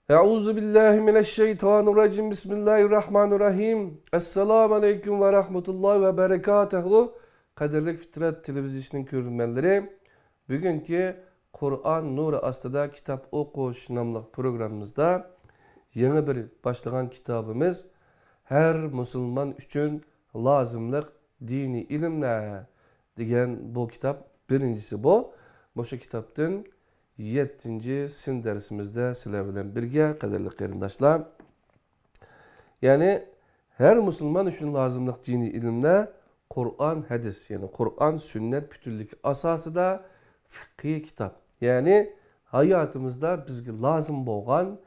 Euzu billahi mineşşeytanirracim. Bismillahirrahmanirrahim. Esselamu aleyküm ve rahmetullahi ve berekatuhu. Kaderlik Fitrat televizisinin görünmenleri. Bugünkü Kur'an Nuru Astıda kitap okuş namlıq programımızda yeni bir başlayan kitabımız her Müslüman üçün lazımlık dini ilimler degan bu kitap birincisi bu. Bu kitaptın 7. sin dersimizde sizler bilen birge kaderli qarindoshlar. Yani her Müslüman üçün lazımlık dini ilimler Kur'an hadis, yani Kur'an sünnet bütünlük asasıda fıkhi kitap. Yani hayatımızda bizge lazım bolgan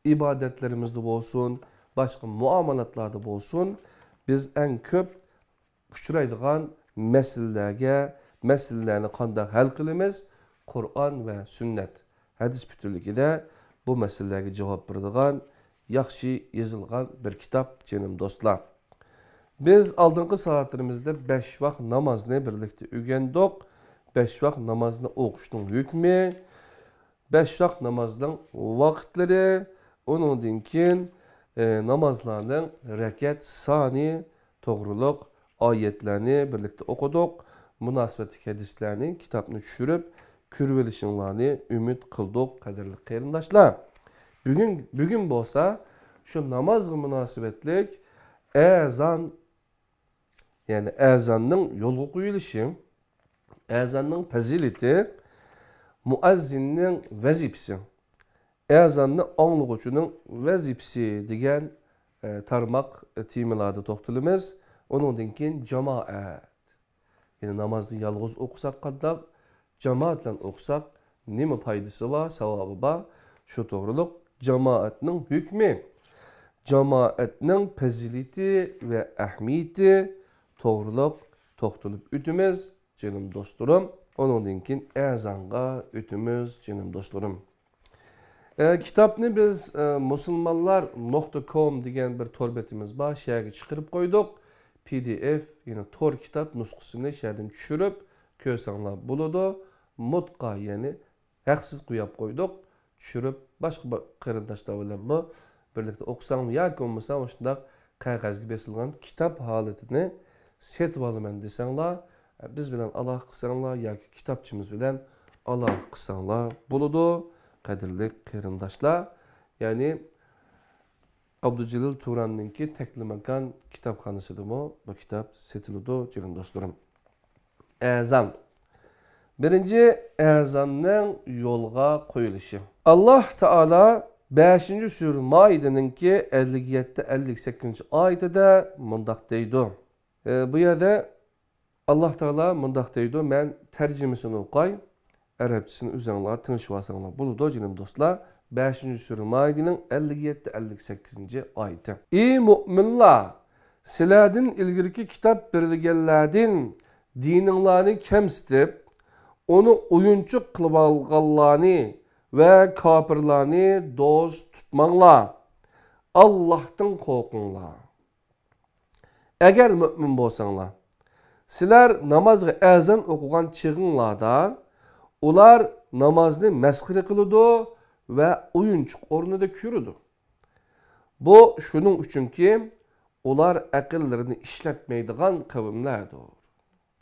ibadetlerimizde bolsun, başka muamalatlarda bolsun, biz en köp uçuraydigan meselelerni qanday hal qilamiz? Kur'an ve sünnet hadis bütünlüğüde bu meselelerge cevap beradigan yaxshi yazılgan bir kitap canım dostlar. Biz aldığımız saatlerimizde 5 vakt namazını birlikte öğrendik. 5 vakt namazını okuştuğun hükmü, 5 vakt namazının vakitleri, onun dinkin namazlarının rekat sani, doğruluk ayetlerini birlikte okuduk. Münasebetlik hadislerini kitabını düşürüp kürvelişinlerini ümit kıldık kaderli qarindoshlar. Bugün bolsa şu namazga münasebetlik ezan, yani ezanның yolga qo'yilishi, ezanның fazilati, muazzinning vazifasi, ezanni anglag'uchining vazifasi degan tarmoq temalarda to'xtalamiz. Onundan keyin jamoat, yani namozni yolg'iz o'qisak qanday, cemaat bilan o'qisak nima foydasi bor, savobi bor, shu to'g'riliq jamoatning hukmi, jamoatning fazilati va ahamiyati to'g'riliq to'xtalib o'tamiz canım do'stlarim. Onundan keyin azonga o'tamiz canım do'stlarim. Kitapni biz musulmonlar.com degan bir tor betimiz bor, shu yerga chiqarib qo'ydik. PDF, yani tor kitap nusxasini sherdan tushirib ko'rsanglar bo'ladi. Mutqa, yani haqsiz qo'yib qo'ydik. Tushirib boshqa qarindoshlar bilan bu birlikda o'qisanglar yoki bo'lmasa shunday qog'ozga besilgan kitob holatini setib olaman desanglar, biz bilan aloqa qilsanglar yoki kitobchimiz bilan aloqa qilsanglar bo'ladi. Qadrli qarindoshlar, yani Abdücelil Turan'ınki Teklimakan kitapxonasida bu kitap setildi canım dostlarım. Ezan. Birinci ezanның yolga qo'yilishi. Allah Taala 5. sure Maide'ninki 57-58 oyatida mundaq deydi. Bu yerda Allah Taala mundaq deydi. Men tarjimasini o'qay, arabchasini o'zinglar tinishib olsanglar bo'ladi canım dostlar. 5. sure Maide'nin 57-58 ayeti. Ey mu'minlar, sizlardan ilgirki kitap berilganlardan dininglarni kemsitib, onu oyunçuk qilib olganlarni va kofirlarni do'st tutmanglar. Allohdan qo'rqinglar. Agar mu'min bo'lsanglar, sizlar namozga azon o'qigan chig'inglarda ular namozni masxira qiladi ve oyuncuk o'rnida ko'radi. Bu şunun uchunki ular aqllarini ishlatmaydigan qavmlardir.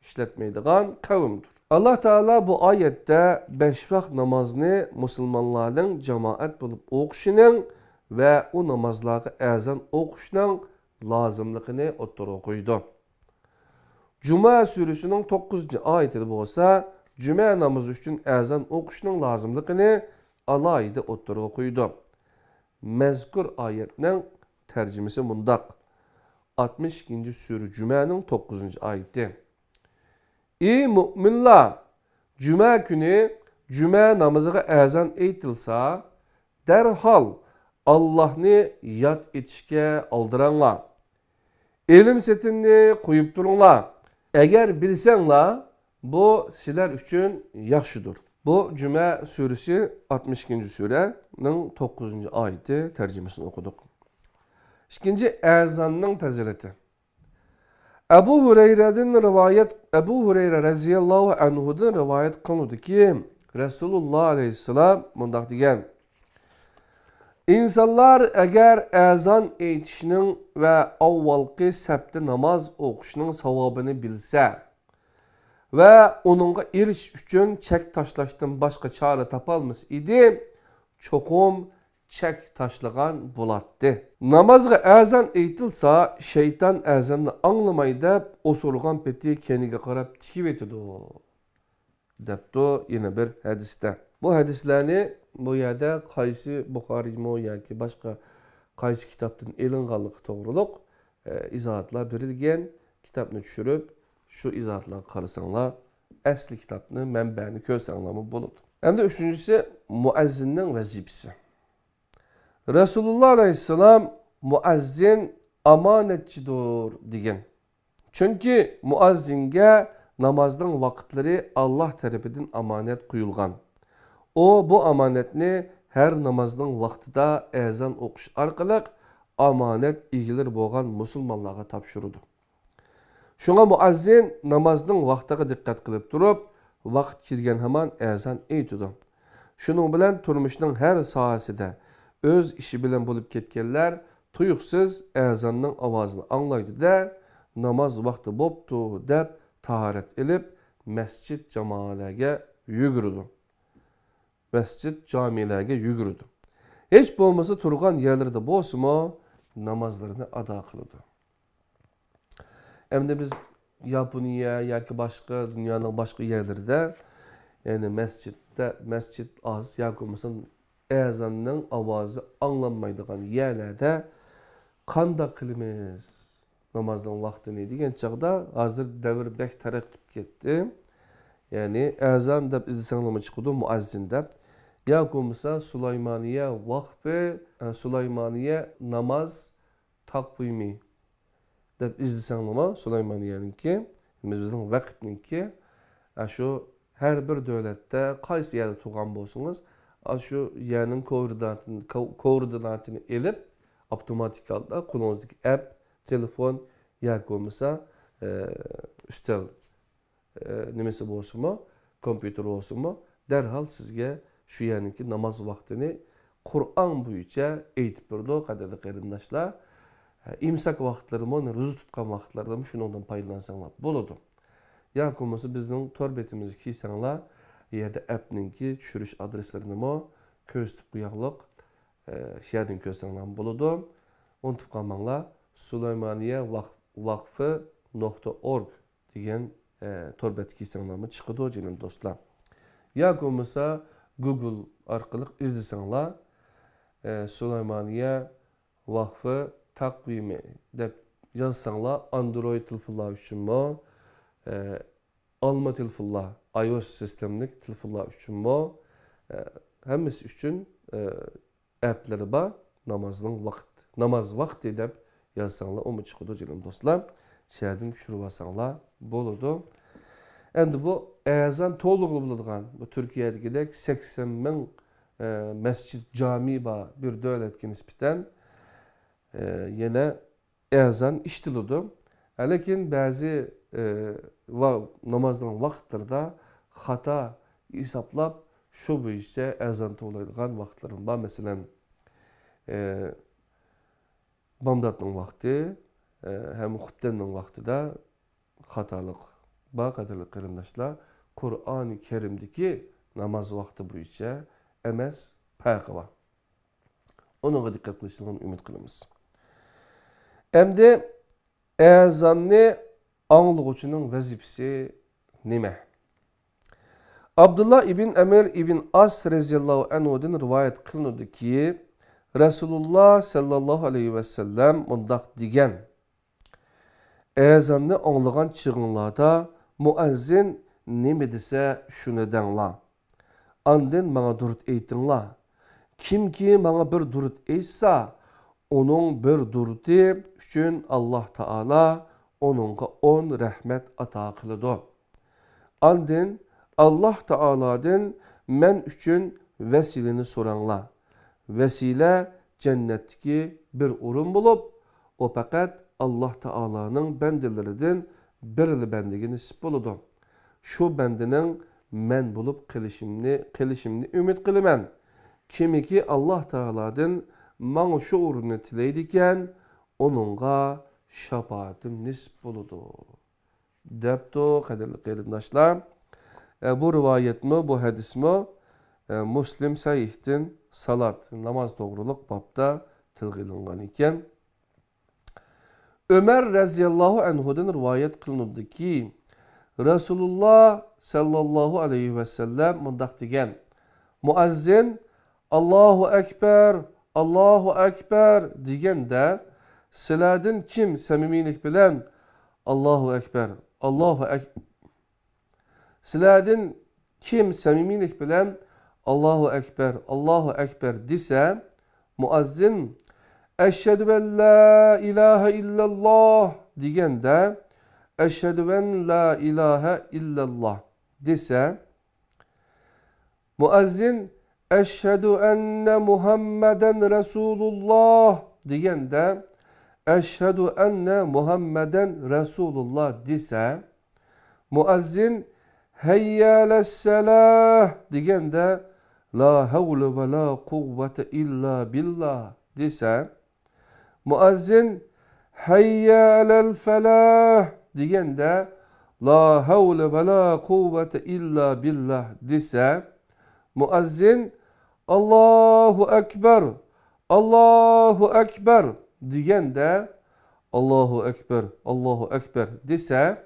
İşletmeydigan kavimdir. Allah Teala bu ayette 5 vakt namazını Müslümanların cemaat bulup o'qishinin ve o namazlarga azan o'qishning lazımlığını o'ttirib qo'ydi. Cuma suresinin 9. ayetida bo'lsa, Cuma namazı üçün azan o'qishning lazımlığını alayda o'ttirib qo'ydi. Mezkur ayetning tercümesi mundaq. 62. sure Cuma'nın 9. ayeti. Ey müminler, Cuma günü Cuma namazıga azan aytilsa, derhal Allah'ni yad etishga aldıranglar. Elim setimni qo'yib turinglar. Agar bilsanglar, bu sizlar uchun yaxshidir. Bu Cuma suresi 62. surenin 9. ayeti tercümesini okuduk. İkinci azanның fazilati. Ebu Hureyre raziyallahu anhu'dan rivayet kılındı ki Resulullah aleyhisselam mundaq degan: İnsanlar agar azon aytishning va avvalgi sabti namoz o'qishning savobini bilsa va uningga erishish uchun chek tashlashdan boshqa chora topolmas edi, cho'qim chek tashlagan bo'ladi. Namozga azon aytilsa, shayton azonni anglamay deb o'surgan peti keniga qarab tikib etadi. Debdi yana bir hadisda. Bu hadislarni bu yerda qaysi Buxoriymi yoki boshqa qaysi kitobdan elinganligi to'g'riliq izohatlar berilgan. Kitobni tushirib, shu izohatlarga qarasanglar, asli kitobni manbani ko'rsanglar bo'ladi. Endi uchinchisi muazzinning vazifasi. Rasululloh alayhissalom muazzin omonatchidir degan. Chunki muazzinga namazning vaqtlari Allah tarafidan omonat qo'yilgan. O bu amonatni her namazning vaqtida azon o'qish orqali omonat egilir bo'lgan musulmonlarga topshirdi. Shunga muazzin namazning vaqtiga diqqat qilib turib, vaqt kirgan hamon azon aytadi. Shuning bilan turmushning har sohasida o'z ishi bilan bo'lib ketganlar tuyuqsiz azonning ovozini anglaydi-da, namoz vaqti bo'pti deb tahorat ilib masjid jamoalarga yugurdi. Masjid camilerge yugurdu. Hiç bo'lmasa turgan yerlerde bo'lsa namazlarını ado qiladi. Endi biz Yaponiya yoki boshqa dunyoning boshqa yerlarida, ya'ni masjid az yoki bo'lmasa azonning ovozi anglanmaydigan yerlarda qanday qilamiz namozning vaqtini degan chaqda hozir davr bek taraqqib ketdi. Yani azan deb izlasanglar chiqadi muazzin deb. Yoki bo'lmasa Sulaymaniya vaqfi, Sulaymaniya namoz taqvimi deb izlasanglar Sulaymaniyanniki, bizning vaqtniki, shu har bir davlatda qaysi yerda tug'an bo'lsangiz, shu yerning koordinatini elib avtomatik holda qo'lingizdagi app, telefon yoki bo'lmasa ustal nimasi bo'lsa-mu, kompyuter bo'lsa-mu, darhol sizga shu yerniki namoz vaqtini Qur'on bo'yicha aytib berdi, qadrli qarindoshlar. İmsak vaqtlarimi, ro'za tutgan vaqtlarda shundan foydalansanglar bo'ladi. Yoki bo'lmasa bizning tor betimizga kiysanglar, yerda appninki tushirish adreslarini ko'rsatib qo'yaqliq, yerdan ko'rsanglar bo'ladi. Unutib qolmanglar, sulaymaniya.vaqfi.org degan tor betga kiysanglarmi chiqadi jinim do'stlar. Yoki bo'lmasa Google orqali izlasanglar, Sulaymaniya vaqfi taqvimi deb yozsanglar, Android telefonlar uchunmi, alma telefonlar, iOS sistemlik telefonlar uchunmi, hammasi uchun app'lari bor, namoz vaqti deb yozsanglar, uni chiqadi jinim do'stlar. Şəhərdən düşürüb alsanglar bo'ladi. Endi bu azan to'liq bo'ladigan, bu Turkiyadagidek 80 ming masjid, cami bor bir davlatga nisbatan yana azan ishtiladi. Lekin ba'zi namozning vaqtlarida xato hisoblab shu bo'yicha azan to'laydigan vaqtlarim bor. Masalan, bomdodning vaqti hem xutbenin vaxtida xatalık bak qadrli qarindoshlar, Qur'oni Kerimdeki namaz vaqti bo'yicha emas farqi bor. Onunğa diqqat qilishinglarni umid qilamiz. Endi azonni anglag'uchining vazifasi nima? Abdullah ibn Amir ibn As radhiyallohu anhudan rivoyat qilinadiki, Rasululloh sallallohu alayhi ve sellem mundaq degan: Azanni anglagan chig'inglarda muazzin nima desa shuni danglar. Andin bana durut aytinglar. Kimki bana bir durut aytsa, onun bir duruti üçün Allah Taala onunğa 10 rahmet ata qiladi. Andin Allah Taala'dan men üçün vesilini soranglar. Vesile cennetdeki bir urun bulup, o fakat Allah Taala'nın bendelerinden birli bendigi nisip buludu. Şu bendinin men bulup qilishimni ümid qilaman. Kimiki Allah Taala'dan maňa şu uruny tileydiken, onunğa şapaatim nisp boludu. Depto kaderli gerindaşlar. Bu rivayet mi, bu hadis mi? Muslim Sahih'tin salat, namaz doğruluk babda tilgilingan iken. Ömer raziyallahu anhu'dan rivayet kılınırdı ki Resulullah sallallahu aleyhi ve sellem mundaq degen. Muazzin Allahu Ekber, Allahu Ekber degende siladin kim samimilik bilen Allahu Ekber, Allahu Ekber. Siladin kim samimilik bilen Allahu Ekber, Allahu Ekber dese muazzin Eşhedü en la ilahe illallah degende Eşhedü en la ilahe illallah dese muazzin Eşhedü enne Muhammeden Resulullah degende Eşhedü enne Muhammeden Resulullah dese muazzin Heyyâlesselah degende La havle ve la kuvvete illa billah dese muazzin Heyyâlel felah degende La havle ve la kuvvete illa billah dese muazzin Allahu Ekber, Allahu Ekber degende Allahu Ekber, Allahu Ekber dese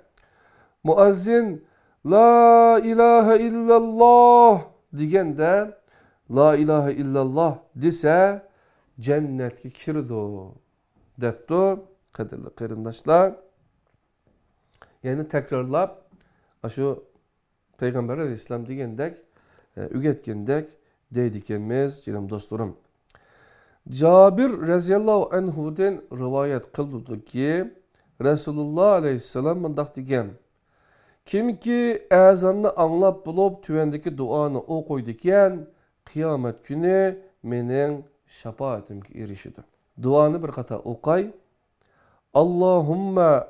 muazzin La ilahe illallah degende La ilahe illallah dese cennetke kirdo depto kaderli qarindaşlar. Yani tekrarlap şu Peygamber Aleyhisselam degendek ügetgendek deydikenmiz canım dostlarım. Cabir raziyallahu anhu'dan rivayet kıldı ki Resulullah Aleyhisselam mundaq degen. Kim ki azanını anlap bulup tüvendeki duanı okuydiken kıyamet günü menin şafaatimge erişidi. Duanı bir kata okay. Allahümme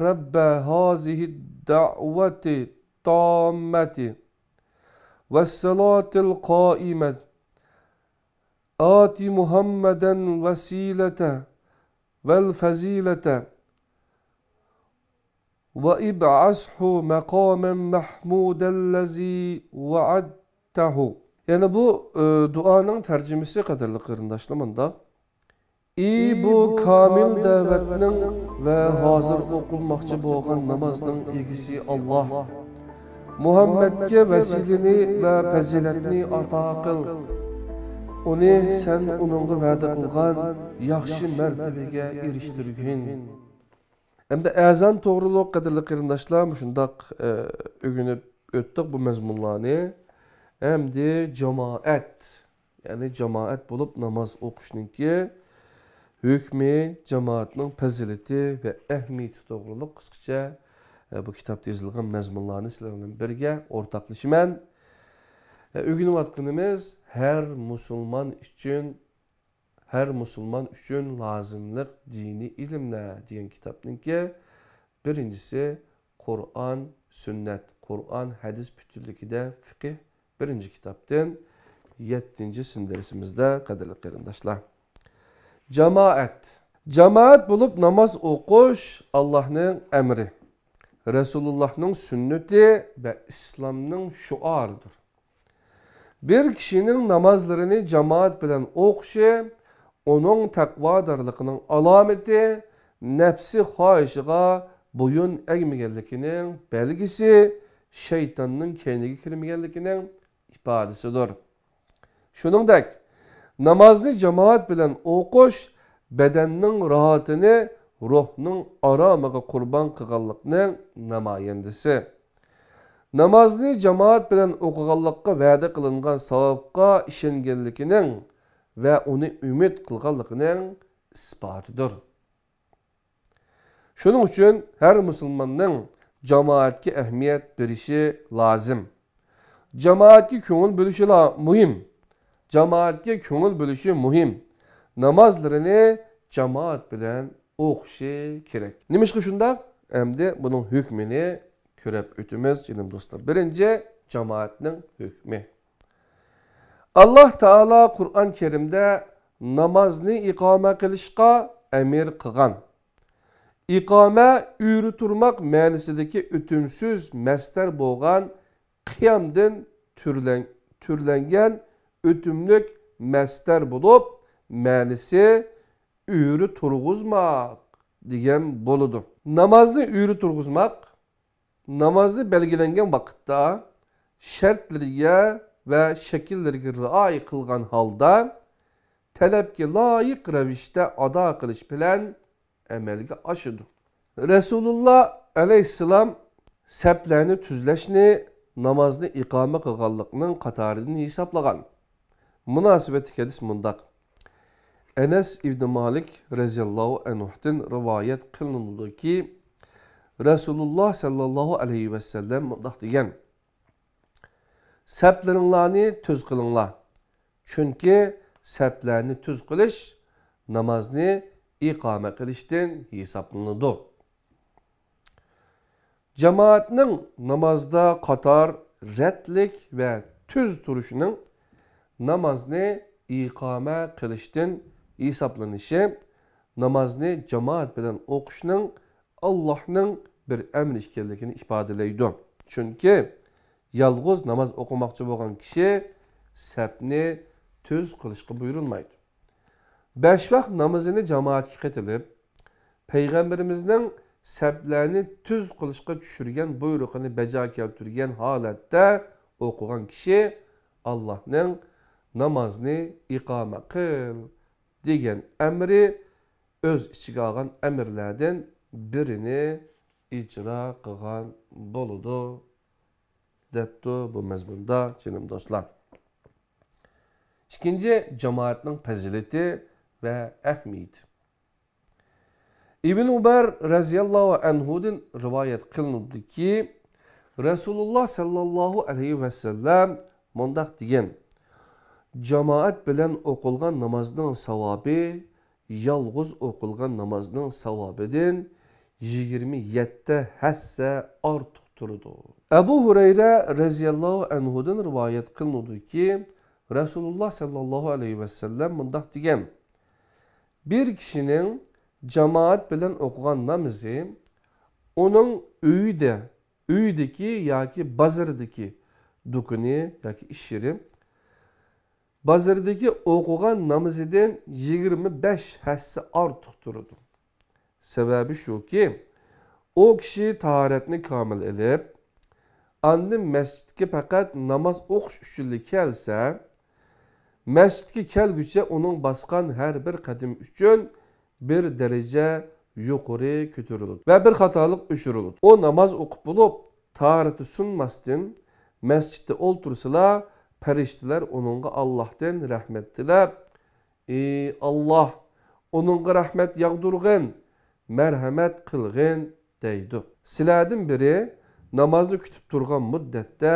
Rabbe hazihi da'veti tammeti ve salatil qaimet ati Muhammeden vesilete vel fezilete ve ib'ashu makamen mahmudellezi vaadtehu. Yani bu duanın tercümesi kadarlı kırındaşlamında bu kamil davetinin ve hazır okulmakçı boğan namazının ilgisi Allah. Muhammed'ke vesilini ve peziletini ata kıl. Onu sen onunla vədə kılgan yaxşı mertebege eriştirgin. Hem de ezan doğruluq kadarlı kırındaşlar şundaq ögünüp öttük bu mezmunlarını. Hem de cemaat. Yani cemaat bulup namaz okuşunki hükmü, cemaatinin pezileti ve ehmiyeti doğruluq kısaca bu kitapta yazılgan mezmunlarını sizlerle birge ortaklaşımen. Ögünü vatkınımız her Müslüman üçün lazımlık dini ilimle diyen kitabın ki birincisi Kur'an, sünnet, Kur'an, hadis bütünlüğü de fıkıh birinci kitaptan 7. dersimizde kaderli qarindaşlar. Cemaat bulup namaz okuş Allah'ın emri, Resulullah'ın sünneti ve İslam'ın şuarıdır. Bir kişinin namazlarını cemaat bilen okuşu, onun takvadarlığının alameti, nefsi haişiga boyun eğmegenlikinin belgisi, şeytanın kendine kirmegenlikinin ifadesidir. Şuningdek, namazını cemaat bilen okuş, bedeninin rahatını, ruhunun aramaga kurban kılganlıkının namayendisi. Namazını cemaat bilen okuganlıkka vədə kılıngan savabqa işengenlikinin ve onu ümit kılganlıkının ispatıdır. Şunun için her Müslümanın cemaatki ehmiyet berişi lazım. Cemaatki köngül bölüşü muhim. Cemaatki köngül bölüşü muhim. Namazlarını cemaat bilen okuşu gerek. Nimişki şundaq? Hem de bunun hükmünü körep ötümüz canım dostlar. Birinci cemaatinin hükmü. Allah Taala Kur'an-ı Kerim'de namazni iqame qilishqa emir qilgan. İqame üyrü turmak ma'nisidagi o'timsiz masdar bo'lgan qiyamdan türlengen o'timlik masdar bo'lib, ma'nisi üyrü turg'uzmak degan bo'ladi. Namozni üyrü turg'uzmak namozni belgilangan vaqtda shartlariga va shakllariga rioya qilgan holda talabga loyiq ravishda ado qilish bilan amalga oshadi. Rasululloh alayhissalom saplarni tuzlashni namozni iqoma qilganlikning qatoridan hisoblagan. Munosabati hadis mundaq. Enes ibn Malik raziyallohu anhudan rivoyat qilinadiki, Rasululloh sallallohu alayhi va sallam mundaq degan: Saplaringlarni tuz qilinglar. Chunki saplarni tuz qilish namozni iqome qilishdan hisoblanadi. Jamoatning namozda qator ratlik va tuz turishining namozni iqome qilishdan hisoblanishi namozni jamoat bilan o'qishning Allohning bir amri ekanligini ifodalaydi. Chunki yolg'iz namoz o'qimoqchi bo'lgan kishi sapni tuz qilishga buyurilmaydi. 5 vaqt namozini jamoatga qatılib, Peygamberimizning saplarni tuz qilishga tushirgan buyrug'ini bajo keltirgan holatda o'qigan kishi Allohning namozni iqoma qil degan amri o'z ichiga olgan amirlardan birini icra qilgan bo'ladi debdi bu mazmunda jinim do'stlar. İkinci cemaatning fazilati ve ahmiyati. İbn Umar raziyallohu anhudan rivayet qilinadi ki, Rasululloh sallallohu aleyhi ve sellem mundaq degan: Cemaat bilan o'qilgan namozning savobi yolg'iz o'qilgan namozning savobidan 27 hassa ortiq turadi. Abu Hurayra raziyallohu anhudan rivayet qilinadi ki, Rasululloh sallallohu aleyhi ve sellem mundaq degan: Bir kişinin cemaat bilan o'qigan namozi onun uydagi yoki bazardagi dukuni yoki ish yeri bazardagi o'qigan namozidan 25 hassa ortiq turadi. Sababi shuki, o kishi tahoratni komil elib, andin masjidga faqat namoz o'qish uchun kelsa, masjidga kelguncha uning bosgan har bir qadim uchun bir daraja yuqori ko'tariladi va bir xatolik o'chiriladi. O namoz o'qib bo'lib, tahorati sunmasdan masjidda o'ltirsalar, farishtalar uningga Allohdan rahmat tilab, "Ey Alloh, uningga rahmat yog'dirg'in, marhamat qilg'in" deydi. Sizlardan biri namozni kutib turgan muddatda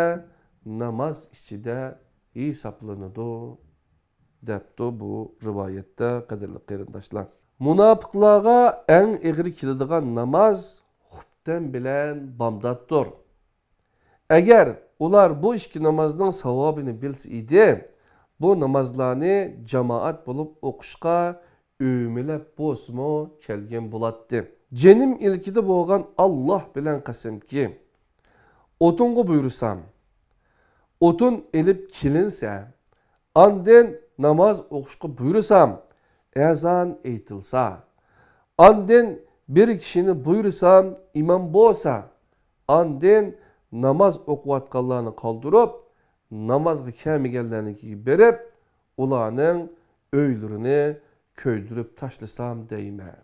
namoz ichida hisoblanadi debdi bu rivoyatda qadrli qarindoshlar. Munofiqlarga eng ig'ri keladigan namoz xubdan bilan bomdoddir. Agar ular bu ikki namozning savobini bilsa edi, bu namozlarni jamoat bo'lib o'qishga o'milab bo'lsimi kelgan bo'ladi. Jenim ilkida bo'lgan Alloh bilan qasamki, o'tunga buyursam, o'tun elib kelinsa, andin namoz o'qishga buyursam, ezan aytilsa, andin bir kishini buyursam, imom bo'lsa, andin namoz o'qiyotganlarni qoldirib, namozga kelmaganlarni berib, ularning o'ylarini ko'ydirib tashlasam deyman.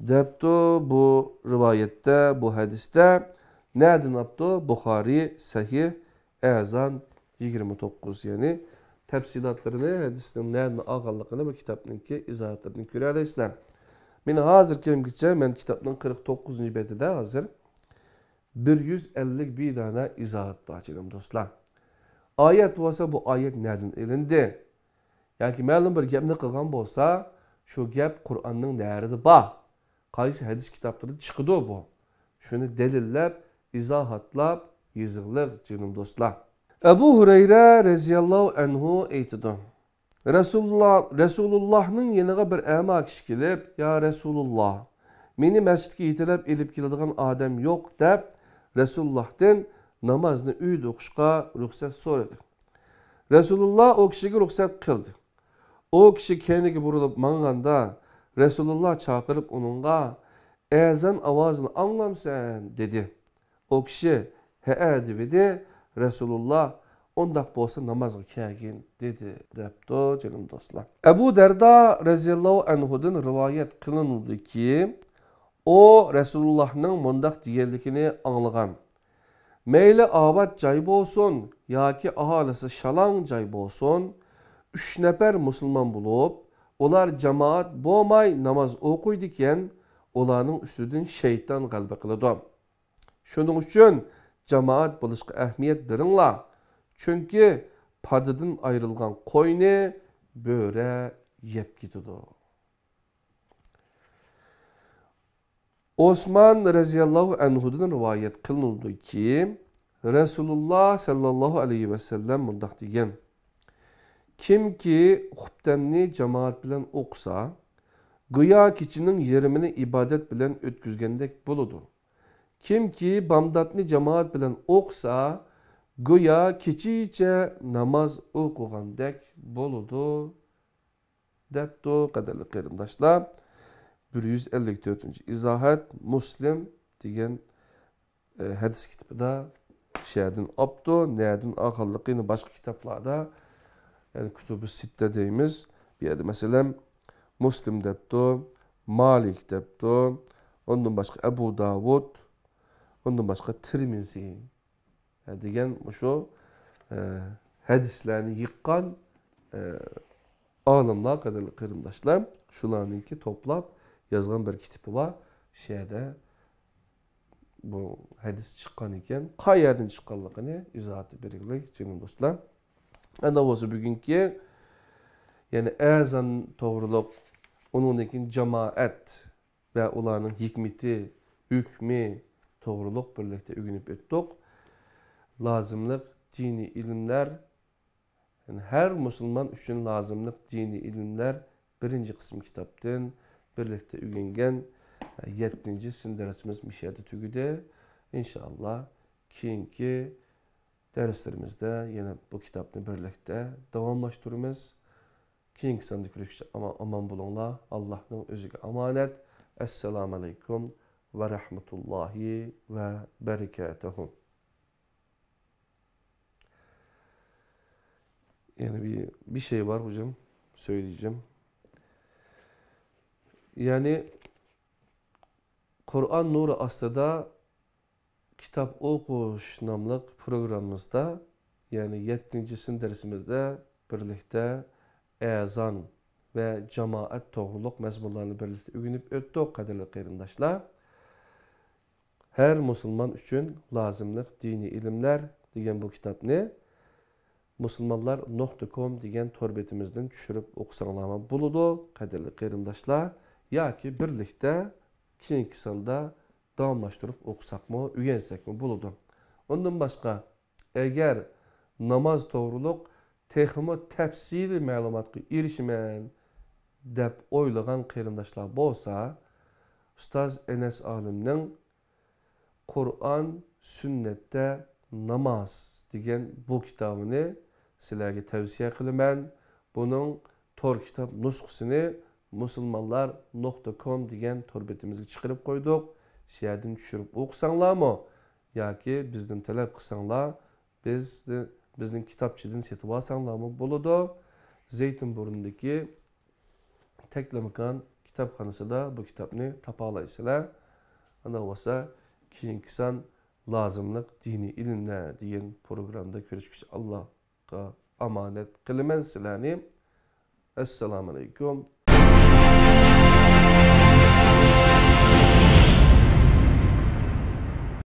Debdi bu rivoyatda, bu hadisda nereden yaptı? Bukhari Sahih Ezan 29, yani tafsilatlarını, hadisinin nereden ağırlıkını bu kitabınki izahatlarını görərsizlər. Men hazır kimgicə, mən kitabın 49. bədədə hazır 151 dana izahat var canım dostlar. Ayet olsa bu ayet nereden elindi? Yani məlum bir gəpni qılğan bolsa, şu gəp Kur'an'ın nəridi ba. Qaysı hadis kitapları çıxıdı bu. Şunu delilləb, izahatlab, yazıqlıq canım dostlar. Ebu Hureyre reziyallahu anhu aytidi. Resulullah'ның yanıga bir ama kishi kelib, "Ya Resulullah, meni masjidga yetilab elib keladigan odam yo'q" deb Resulullah'dan namozni uyda o'qishga ruxsat so'radi. Resulullah o kishiga ruxsat qildi. O kishi keyniga burilib manganda Resulullah chaqirib uningga "Ezan ovozini anglamsan" dedi. O kishi "He" dedi. Resulullah "Ondaq bolsa namazga kelgin" dedi debdi canım dostlar. Ebu Derda raziyallahu anhu'dan rivayet kılınıldı ki o Resulullah'ның mundaq diyenlikini anlagan. Meyli abat joy bolsun yoki aholisi shalang joy bolsun, 3 nefer musulmon bo'lib, ular jamoat bo'lmay namoz o'qiydi ekan, ularning ustidan shayton g'alaba qiladi. Shuning uchun jamoat bo'lishga ahamiyat beringlar. Chunki padidan ayrılgan qo'yni bo'ra yeb ketadi. Osman raziyallahu anhu'dan rivayet kılındı ki Resulullah sallallahu aleyhi ve sellem mundaq degan: "Kimki xubtanni jamoat bilan o'qsa, go'yo kechining yarmini ibodat bilan o'tkazgandek bo'ladi. Kimki bamdatni jamoat bilan o'qsa, go'yo kechicha namoz o'qigandek bo'ladi" debdi qadrli qarindoshlar. 154. İzahat Muslim degan hadis kitabida şerden apto, nereden ahırlıqını başka kitaplarda, yani Kütüb-ü Sitte deyimiz. Bir yerde mesela Muslim depto, Malik depto, ondan başka Ebu Davud, ondan başka Tirmizi degan şu hadislerini yıkkan alimlar, kadarlı kırımdaşlar, şularınki toplap yazgan bir kitabı var. Şeyde bu hadis çıkan iken, qay yerden çıkanlıqını izahatı bergilik canım dostlar. Anda olsa bugünkü yani ezan doğruluk, onunkin cemaat ve ularning hikmeti, hükmü doğruluk birlikte öğrenip ötdük. Lazımlık dini ilimler, yani her Müslüman üçün lazımlık dini ilimler birinci kısım kitaptan birlikte öğrengen 7. dersimiz mişerde tügüde. İnşallah keyinki derslerimizde yine bu kitapını birlikte davamlaştırırız. Keyinki sanda görüşürüz. Aman bulunlar. Allah'ın özüge amanet. Esselamu Aleyküm ve Rahmetullahi ve Berekatuhu. Yani bir şey var hocam, söyleyeceğim. Yani Kur'an Nuru aslında kitap okuş namlık programımızda, yani 7. dersimizde birlikte ezan ve cemaat doğruluk mezmunlarını birlikte öğrenip ötdük kaderli qarindoshlar. Her Müslüman üçün lazımlık dini ilimler degan bu kitapni musulmonlar.com degan tor betimizden tushirib o'qisanglar bo'ladi qadrli qarindoshlar, yoki birlikte keyingi sonda davomlashtirib o'qisakmi, o'rgansakmi bo'ladi. Ondan boshqa agar namoz to'g'riliq texmo tafsili ma'lumotga erishiman deb o'ylagan qarindoshlar bo'lsa, ustoz Enes Alimning Qur'on sunnatda namoz degan bu kitobini sizlarga tavsiya qilaman. Buning tor kitob nusxasini musulmonlar.com degan tor betimizga chiqarib qo'ydik. Shu yerdan tushirib o'qisanglarmi yoki bizdan talab qilsanglar, bizning kitobchidan setib olsanglarmi bo'ladi. Zeytinburundagi Teklamakan kitobxonasida bu kitobni topa olasizlar. Ana bo'lsa keyingi son lazımlık dini ilimler degan programda görüşküç Allah'a emanet kılımın sizlerni. Esselamu Aleyküm